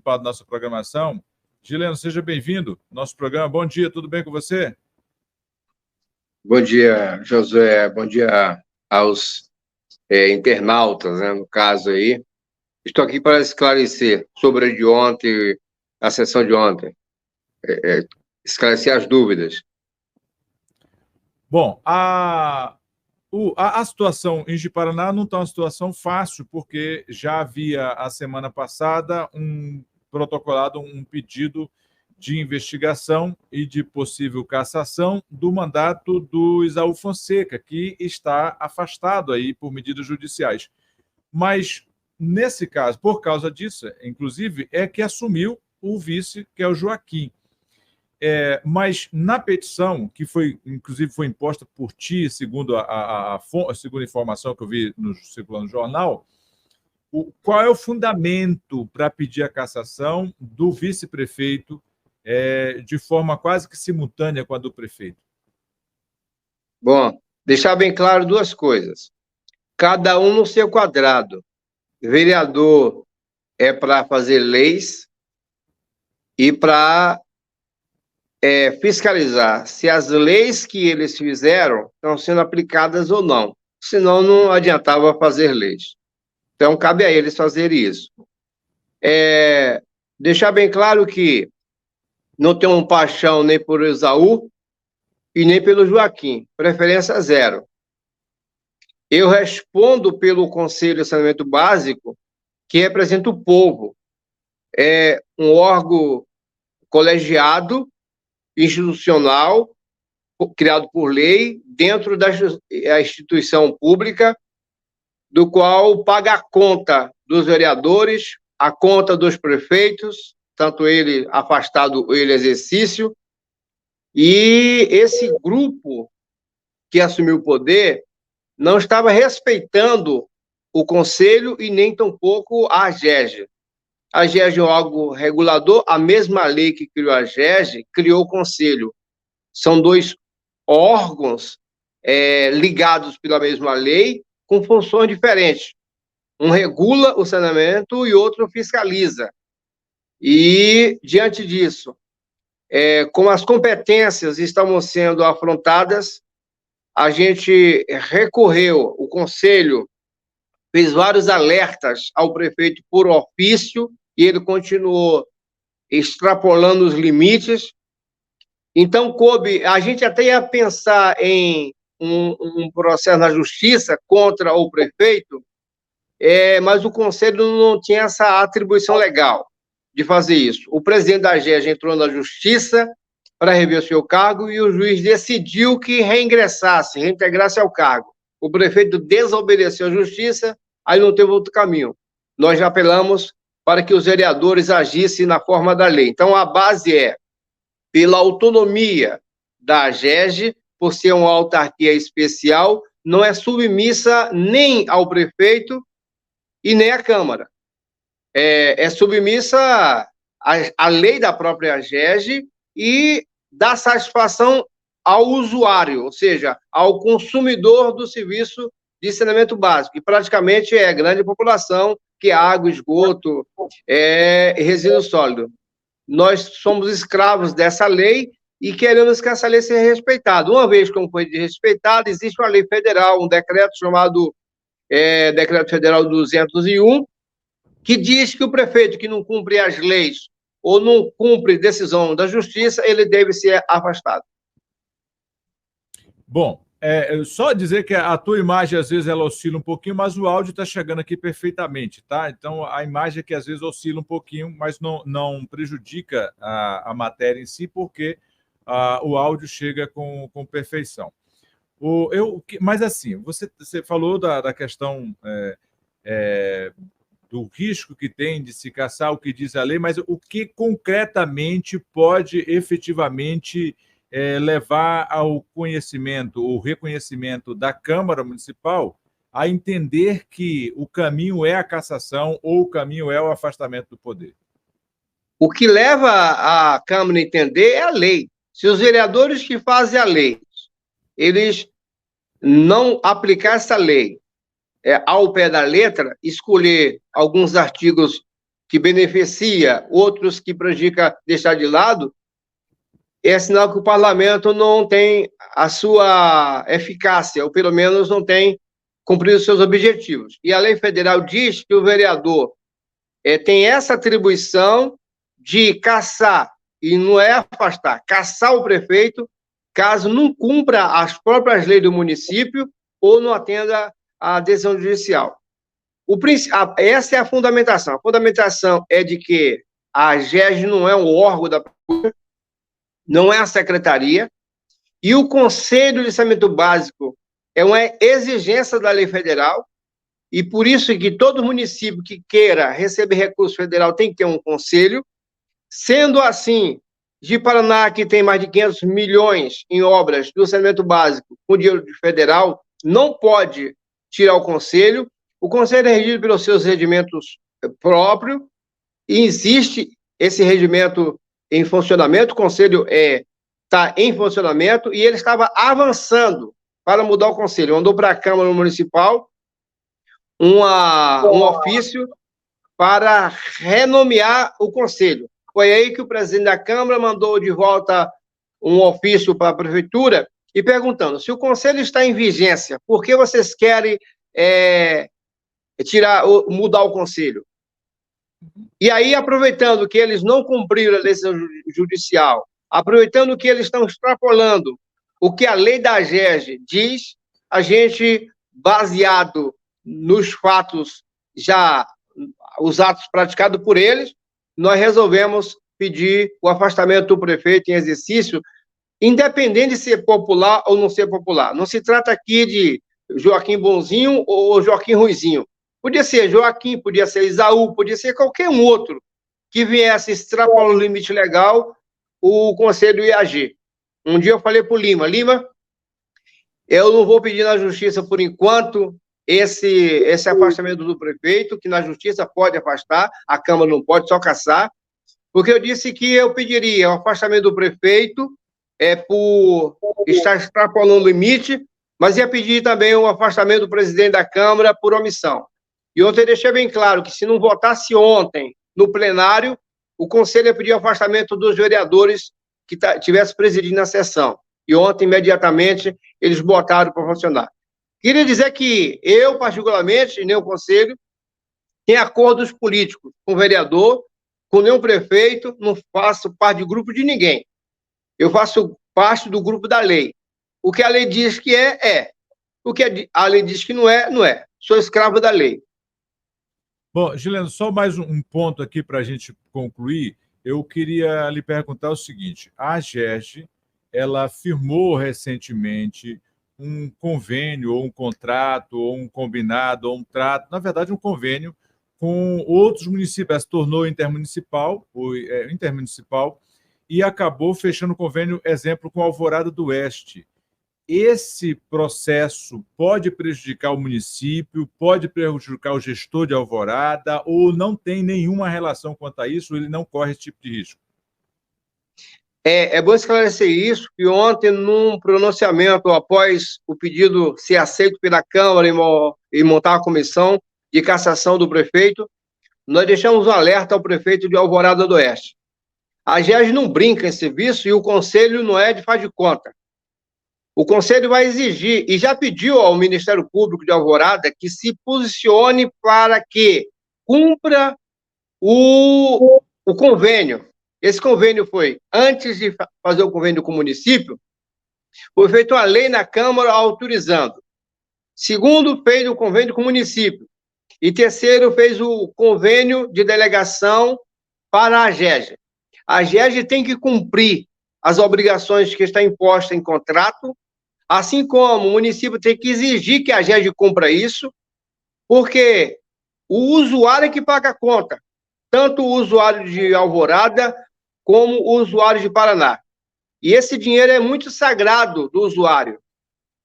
participar da nossa programação. Gileno, seja bem-vindo ao nosso programa. Bom dia, tudo bem com você? Bom dia, Josué. Bom dia aos internautas, né, no caso aí. Estou aqui para esclarecer sobre a de ontem, a sessão de ontem. Esclarecer as dúvidas. Bom, a situação em Ji-Paraná não está uma situação fácil, porque já havia, a semana passada, protocolado um pedido de investigação e de possível cassação do mandato do Esaú Fonseca, que está afastado aí por medidas judiciais. Mas, nesse caso, por causa disso, inclusive, é que assumiu o vice, que é o Joaquim. Mas na petição, que inclusive foi imposta por ti, segundo a segunda informação que eu vi circulando no jornal, qual é o fundamento para pedir a cassação do vice-prefeito de forma quase que simultânea com a do prefeito? Bom, deixar bem claro duas coisas. Cada um no seu quadrado. Vereador é para fazer leis e para fiscalizar se as leis que eles fizeram estão sendo aplicadas ou não. Senão, não adiantava fazer leis. Então, cabe a eles fazer isso. Deixar bem claro que não tenho paixão nem por Esaú e nem pelo Joaquim. Preferência zero. Eu respondo pelo Conselho de Saneamento Básico, que representa o povo. É um órgão colegiado, institucional, criado por lei, dentro da instituição pública, do qual paga a conta dos vereadores, a conta dos prefeitos, tanto ele afastado, ele exercício, e esse grupo que assumiu o poder não estava respeitando o Conselho e nem tampouco a AGEG. A AGEG é algo regulador, a mesma lei que criou a AGEG criou o Conselho. São dois órgãos ligados pela mesma lei, com funções diferentes. Um regula o saneamento e outro fiscaliza. E, diante disso, como as competências estavam sendo afrontadas, a gente recorreu, o Conselho fez vários alertas ao prefeito por ofício, e ele continuou extrapolando os limites. Então, coube, a gente até ia pensar em um processo na justiça contra o prefeito, mas o Conselho não tinha essa atribuição legal de fazer isso. O presidente da AGEG entrou na justiça para rever o seu cargo e o juiz decidiu que reintegrasse ao cargo. O prefeito desobedeceu à justiça, aí não teve outro caminho. Nós já apelamos para que os vereadores agissem na forma da lei. Então, a base é pela autonomia da AGEG, por ser uma autarquia especial, não é submissa nem ao prefeito e nem à Câmara. É submissa à lei da própria AGEG e dá satisfação ao usuário, ou seja, ao consumidor do serviço de saneamento básico, e praticamente é a grande população, que é água, esgoto, resíduo sólido. Nós somos escravos dessa lei e queremos que essa lei seja respeitada. Uma vez que foi desrespeitada, existe uma lei federal, um decreto chamado Decreto Federal 201, que diz que o prefeito que não cumpre as leis ou não cumpre decisão da justiça, ele deve ser afastado. Bom, só dizer que a tua imagem, às vezes, ela oscila um pouquinho, mas o áudio está chegando aqui perfeitamente, tá? Então, a imagem é que, às vezes, oscila um pouquinho, mas não prejudica a matéria em si, porque o áudio chega com perfeição. Mas, assim, você falou da questão do risco que tem de se caçar, o que diz a lei, mas o que concretamente pode efetivamente levar ao conhecimento ou reconhecimento da Câmara Municipal a entender que o caminho é a cassação ou o caminho é o afastamento do poder? O que leva a Câmara a entender é a lei. Se os vereadores que fazem a lei, eles não aplicar essa lei ao pé da letra, escolher alguns artigos que beneficia, outros que prejudica deixar de lado, é sinal que o parlamento não tem a sua eficácia, ou pelo menos não tem cumprido os seus objetivos. E a lei federal diz que o vereador tem essa atribuição de caçar, e não é afastar, caçar o prefeito, caso não cumpra as próprias leis do município ou não atenda à decisão judicial. Essa é a fundamentação. A fundamentação é de que a AGERJ não é um órgão da prefeitura, não é a secretaria, e o Conselho de Saneamento Básico é uma exigência da lei federal, e por isso que todo município que queira receber recurso federal tem que ter um conselho. Sendo assim, Ji-Paraná, que tem mais de 500 milhões em obras do saneamento básico com dinheiro federal, não pode tirar o conselho. O conselho é regido pelos seus regimentos próprios, e existe esse regimento em funcionamento. O conselho está em funcionamento, e ele estava avançando para mudar o conselho. Mandou para a Câmara Municipal um ofício para renomear o conselho. Foi aí que o presidente da Câmara mandou de volta um ofício para a prefeitura e perguntando: se o conselho está em vigência, por que vocês querem mudar o conselho? E aí, aproveitando que eles não cumpriram a decisão judicial, aproveitando que eles estão extrapolando o que a lei da AGERJ diz, a gente, baseado nos fatos os atos praticados por eles, nós resolvemos pedir o afastamento do prefeito em exercício, independente de ser popular ou não ser popular. Não se trata aqui de Joaquim Bonzinho ou Joaquim Ruizinho. Podia ser Joaquim, podia ser Isaú, podia ser qualquer um outro que viesse extrapolar o limite legal, o conselho ia agir. Um dia eu falei para o Lima, eu não vou pedir na justiça por enquanto esse afastamento do prefeito, que na justiça pode afastar, a Câmara não pode, só caçar, porque eu disse que eu pediria o afastamento do prefeito por estar extrapolando o limite, mas ia pedir também o afastamento do presidente da Câmara por omissão. E ontem eu deixei bem claro que se não votasse ontem no plenário, o Conselho ia pedir o afastamento dos vereadores que tivesse presidindo a sessão. E ontem, imediatamente, eles botaram para funcionar. Queria dizer que eu, particularmente, e nem o Conselho, tem acordos políticos com o vereador, com nenhum prefeito, não faço parte de grupo de ninguém. Eu faço parte do grupo da lei. O que a lei diz que é. O que a lei diz que não é, não é. Sou escravo da lei. Bom, Gileno, só mais um ponto aqui para a gente concluir. Eu queria lhe perguntar o seguinte: a AGERJ, ela firmou recentemente um convênio, ou um contrato, ou um combinado, ou um trato, na verdade, um convênio com outros municípios. Ela se tornou intermunicipal, e acabou fechando o convênio, exemplo, com a Alvorada do Oeste. Esse processo pode prejudicar o município, pode prejudicar o gestor de Alvorada, ou não tem nenhuma relação quanto a isso, ele não corre esse tipo de risco? É bom esclarecer isso, que ontem, num pronunciamento, após o pedido ser aceito pela Câmara e montar a comissão de cassação do prefeito, nós deixamos um alerta ao prefeito de Alvorada do Oeste. A AGERJ não brinca em serviço e o Conselho não é de faz de conta. O Conselho vai exigir, e já pediu ao Ministério Público de Alvorada que se posicione para que cumpra o convênio. Esse convênio foi, antes de fazer o convênio com o município, foi feita uma lei na Câmara autorizando. Segundo, fez o convênio com o município. E terceiro, fez o convênio de delegação para a AGERJ. A AGERJ tem que cumprir as obrigações que está imposta em contrato, assim como o município tem que exigir que a AGERJ cumpra isso, porque o usuário é que paga a conta, tanto o usuário de Alvorada como o usuário de Paraná. E esse dinheiro é muito sagrado do usuário.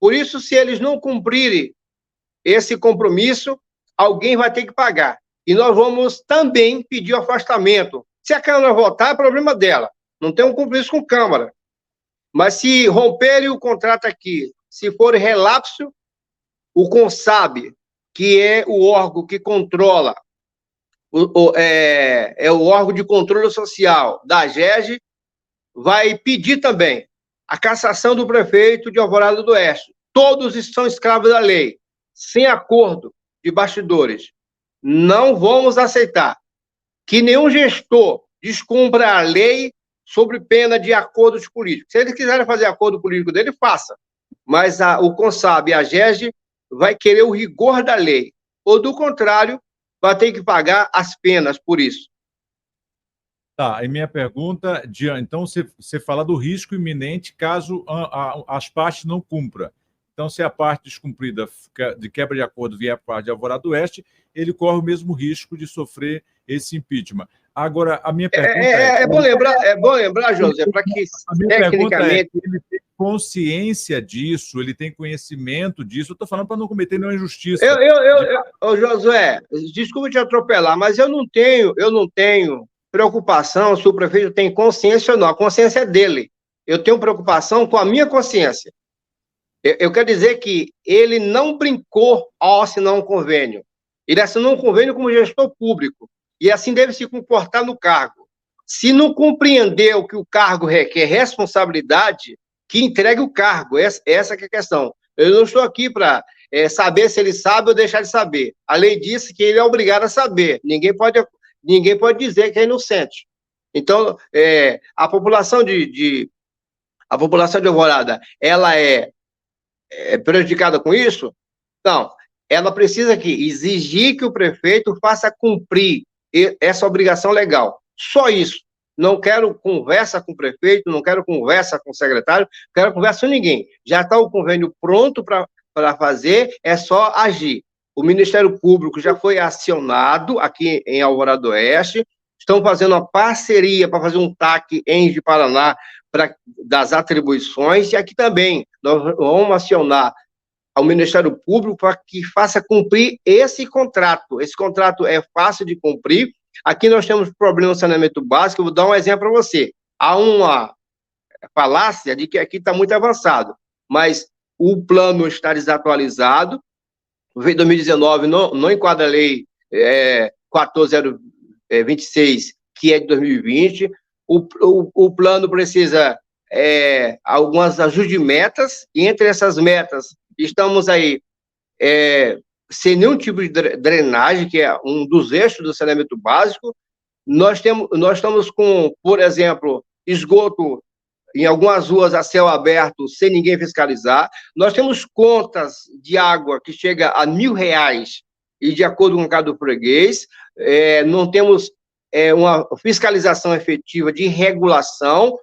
Por isso, se eles não cumprirem esse compromisso, alguém vai ter que pagar. E nós vamos também pedir o afastamento. Se a Câmara votar, é problema dela. Não tem um compromisso com a Câmara. Mas se romperem o contrato aqui, se for relapso, o CONSAB, que é o órgão que controla o órgão de controle social da AGERJ, vai pedir também a cassação do prefeito de Alvorada do Oeste. Todos estão escravos da lei, sem acordo de bastidores. Não vamos aceitar que nenhum gestor descumpra a lei sobre pena de acordos políticos. Se eles quiserem fazer acordo político dele, faça. Mas o CONSAB e a AGERJ vai querer o rigor da lei. Ou, do contrário, vai ter que pagar as penas por isso. Tá, e minha pergunta, então você fala do risco iminente caso as partes não cumpram. Então, se a parte descumprida de quebra de acordo vier por parte de Alvorada do Oeste, ele corre o mesmo risco de sofrer esse impeachment. Agora, a minha pergunta é bom lembrar, José, para que tecnicamente ele tem consciência disso, ele tem conhecimento disso. Eu estou falando para não cometer nenhuma injustiça. Josué, desculpa te atropelar, mas eu não tenho preocupação se o prefeito tem consciência ou não. A consciência é dele. Eu tenho preocupação com a minha consciência. Eu quero dizer que ele não brincou ao assinar um convênio. Ele assinou um convênio como gestor público. E assim deve se comportar no cargo. Se não compreender o que o cargo requer responsabilidade, que entregue o cargo. Essa que é a questão. Eu não estou aqui para saber se ele sabe ou deixar de saber. A lei diz que ele é obrigado a saber. Ninguém pode dizer que é inocente. Então, a população de Alvorada, ela é prejudicada com isso? Não. Ela precisa exigir que o prefeito faça cumprir essa obrigação legal. Só isso. Não quero conversa com o prefeito, não quero conversa com o secretário, não quero conversa com ninguém. Já está o convênio pronto para fazer, é só agir. O Ministério Público já foi acionado aqui em Alvorada do Oeste, estão fazendo uma parceria para fazer um TAC em Ji-Paraná das atribuições, e aqui também nós vamos acionar ao Ministério Público para que faça cumprir esse contrato. Esse contrato é fácil de cumprir. Aqui nós temos problema no saneamento básico. Eu vou dar um exemplo para você. Há uma falácia de que aqui está muito avançado, mas o plano está desatualizado. O veio 2019 não enquadra a lei 14026, que é de 2020. O plano precisa algumas ajustes de metas, e entre essas metas estamos aí sem nenhum tipo de drenagem, que é um dos eixos do saneamento básico. Nós estamos com, por exemplo, esgoto em algumas ruas a céu aberto, sem ninguém fiscalizar. Nós temos contas de água que chega a R$1.000, e de acordo com o caso do freguês, não temos uma fiscalização efetiva de regulação,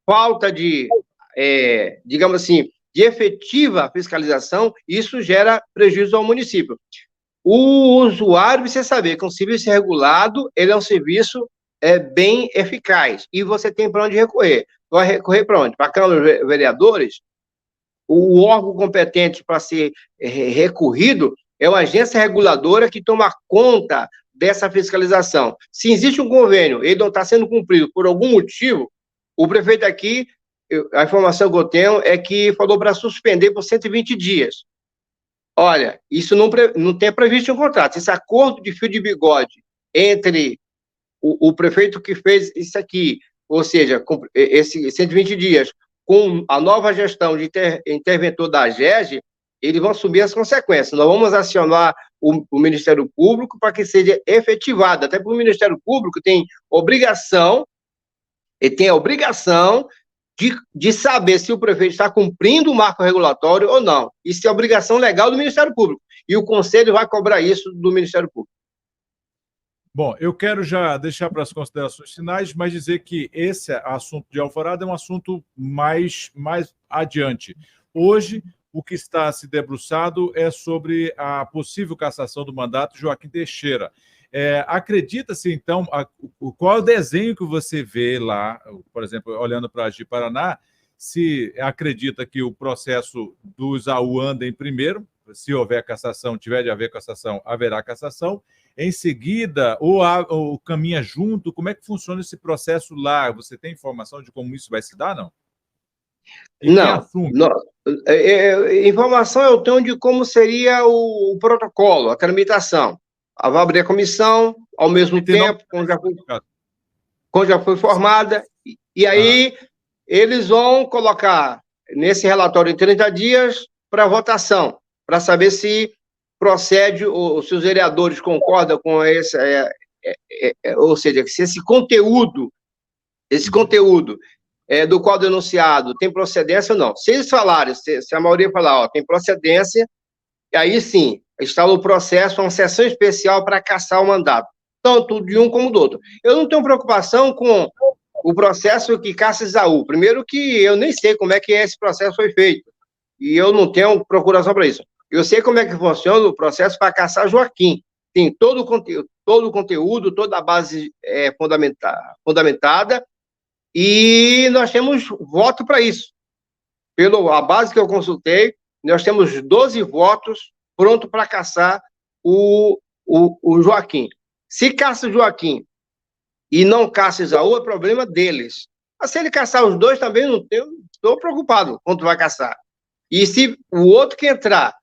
falta de, digamos assim, de efetiva fiscalização. Isso gera prejuízo ao município. O usuário precisa saber que um serviço regulado, ele é um serviço bem eficaz, e você tem para onde recorrer. Vai recorrer para onde? Para a Câmara dos Vereadores. O órgão competente para ser recorrido é uma agência reguladora que toma conta dessa fiscalização. Se existe um convênio, ele não está sendo cumprido por algum motivo, o prefeito aqui, a informação que eu tenho é que falou para suspender por 120 dias. Olha, isso não tem previsto em contrato. Esse acordo de fio de bigode entre o prefeito que fez isso aqui, ou seja, esses 120 dias, com a nova gestão de interventor da AGERJ, eles vão assumir as consequências. Nós vamos acionar o Ministério Público para que seja efetivado, até porque o Ministério Público tem obrigação, de saber se o prefeito está cumprindo o marco regulatório ou não. Isso é obrigação legal do Ministério Público. E o Conselho vai cobrar isso do Ministério Público. Bom, eu quero já deixar para as considerações finais, mas dizer que esse assunto de Alvorada é um assunto mais adiante. Hoje, o que está se debruçado é sobre a possível cassação do mandato de Joaquim Teixeira. Acredita-se, então, qual é o desenho que você vê lá, por exemplo, olhando para a Ji-Paraná, se acredita que o processo do Esaú anda em primeiro, se houver cassação, tiver de haver cassação, haverá cassação. Em seguida, ou caminha junto, como é que funciona esse processo lá? Você tem informação de como isso vai se dar, não? Não. Informação eu tenho de como seria o protocolo, a tramitação. Vai abrir a comissão, ao mesmo tempo, quando já foi formada, e aí eles vão colocar nesse relatório em 30 dias para votação, para saber se procede, ou se os vereadores concordam com esse, ou seja, se esse conteúdo do qual denunciado tem procedência ou não. Se eles falarem, se a maioria falar, ó, tem procedência, aí sim, está no processo uma sessão especial para cassar o mandato, tanto de um como do outro. Eu não tenho preocupação com o processo que caça Esaú. Primeiro que eu nem sei como é que esse processo foi feito, e eu não tenho procuração para isso. Eu sei como é que funciona o processo para caçar Joaquim. Tem todo o conteúdo, toda a base fundamentada, e nós temos voto para isso. A base que eu consultei, nós temos 12 votos prontos para caçar o Joaquim. Se caça o Joaquim e não caça Esaú, é problema deles. Mas se ele caçar os dois, também não estou preocupado quanto vai caçar. E se o outro que entrar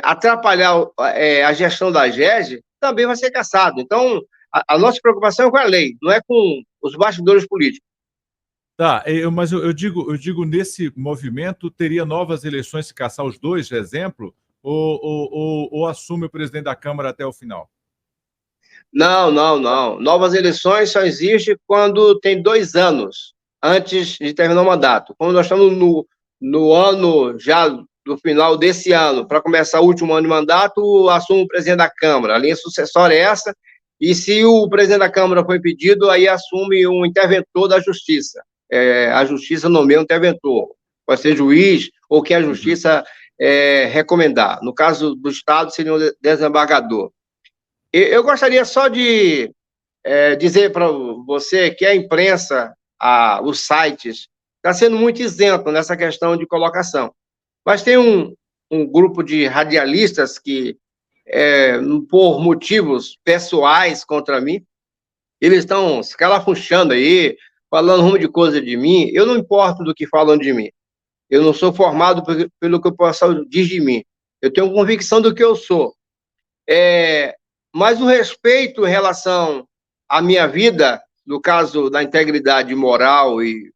atrapalhar a gestão da GEG, também vai ser cassado. Então, a nossa preocupação é com a lei, não é com os bastidores políticos. Tá, mas eu digo, nesse movimento, teria novas eleições se caçar os dois, exemplo, ou assume o presidente da Câmara até o final? Não. Novas eleições só existem quando tem 2 anos antes de terminar o mandato. Como nós estamos no ano já do final desse ano, para começar o último ano de mandato, assume o presidente da Câmara. A linha sucessória é essa, e se o presidente da Câmara foi impedido, aí assume um interventor da Justiça. A Justiça nomeia um interventor, pode ser juiz ou quem a Justiça recomendar. No caso do Estado, seria um desembargador. Eu gostaria só de dizer para você que a imprensa, os sites, está sendo muito isento nessa questão de colocação. Mas tem um grupo de radialistas que, por motivos pessoais contra mim, eles estão se calafunchando aí, falando um rumo de coisa de mim. Eu não importo do que falam de mim. Eu não sou formado pelo que o pessoal diz de mim. Eu tenho convicção do que eu sou. Mas o respeito em relação à minha vida, no caso da integridade moral e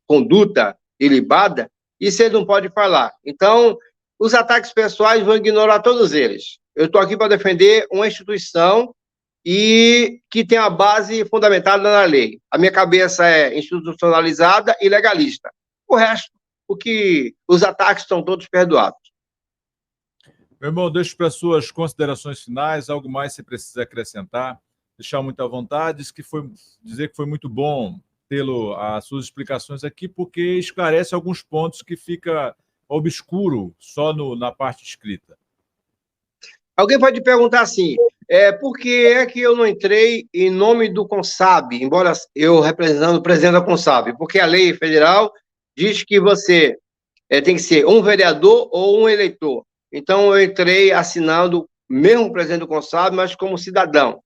conduta ilibada, isso ele não pode falar. Então, os ataques pessoais vão ignorar todos eles. Eu estou aqui para defender uma instituição e que tem a base fundamentada na lei. A minha cabeça é institucionalizada e legalista. O resto, os ataques estão todos perdoados. Meu irmão, deixo para suas considerações finais, algo mais que você precisa acrescentar, deixar muito à vontade, dizer que foi muito bom tê-lo, as suas explicações aqui, porque esclarece alguns pontos que fica obscuro só na parte escrita. Alguém pode perguntar assim, por que é que eu não entrei em nome do CONSAB, embora eu representando o presidente da CONSAB? Porque a lei federal diz que você tem que ser um vereador ou um eleitor. Então, eu entrei assinando, mesmo o presidente do CONSAB, mas como cidadão.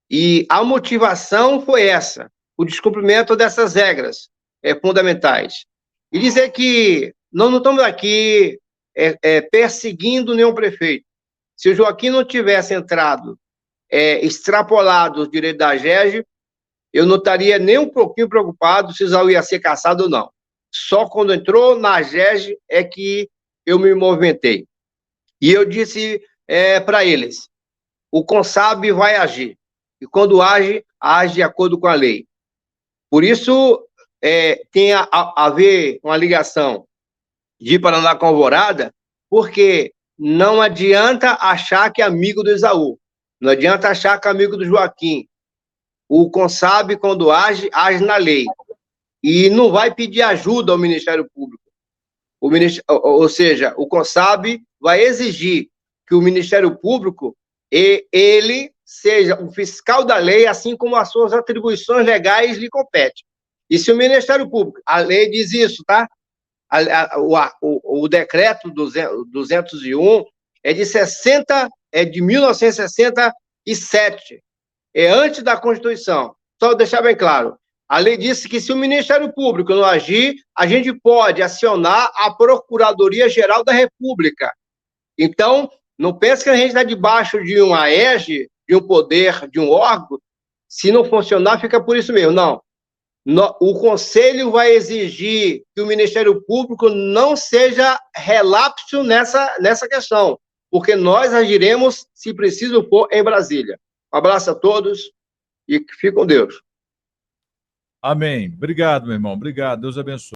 E a motivação foi essa, o descumprimento dessas regras fundamentais. E dizer que nós não estamos aqui perseguindo nenhum prefeito. Se o Joaquim não tivesse entrado, extrapolado os direitos da GEG, eu não estaria nem um pouquinho preocupado se o Esaú ia ser cassado ou não. Só quando entrou na GEG é que eu me movimentei. E eu disse para eles, o CONSAB vai agir. E quando age de acordo com a lei. Por isso, tem a haver uma ligação de Paraná com Alvorada, porque não adianta achar que é amigo do Esaú. Não adianta achar que é amigo do Joaquim. O CONSAB, quando age na lei. E não vai pedir ajuda ao Ministério Público. Ou seja, o CONSAB vai exigir que o Ministério Público ele seja o fiscal da lei, assim como as suas atribuições legais lhe competem. E se o Ministério Público, a lei diz isso, tá? O decreto 201 é de 1967, antes da Constituição. Só deixar bem claro, a lei disse que se o Ministério Público não agir, a gente pode acionar a Procuradoria-Geral da República. Então, não pense que a gente está debaixo de uma égide de um poder, de um órgão, se não funcionar, fica por isso mesmo. Não. O Conselho vai exigir que o Ministério Público não seja relapso nessa questão, porque nós agiremos, se preciso for, em Brasília. Um abraço a todos e fique com Deus. Amém. Obrigado, meu irmão. Obrigado. Deus abençoe.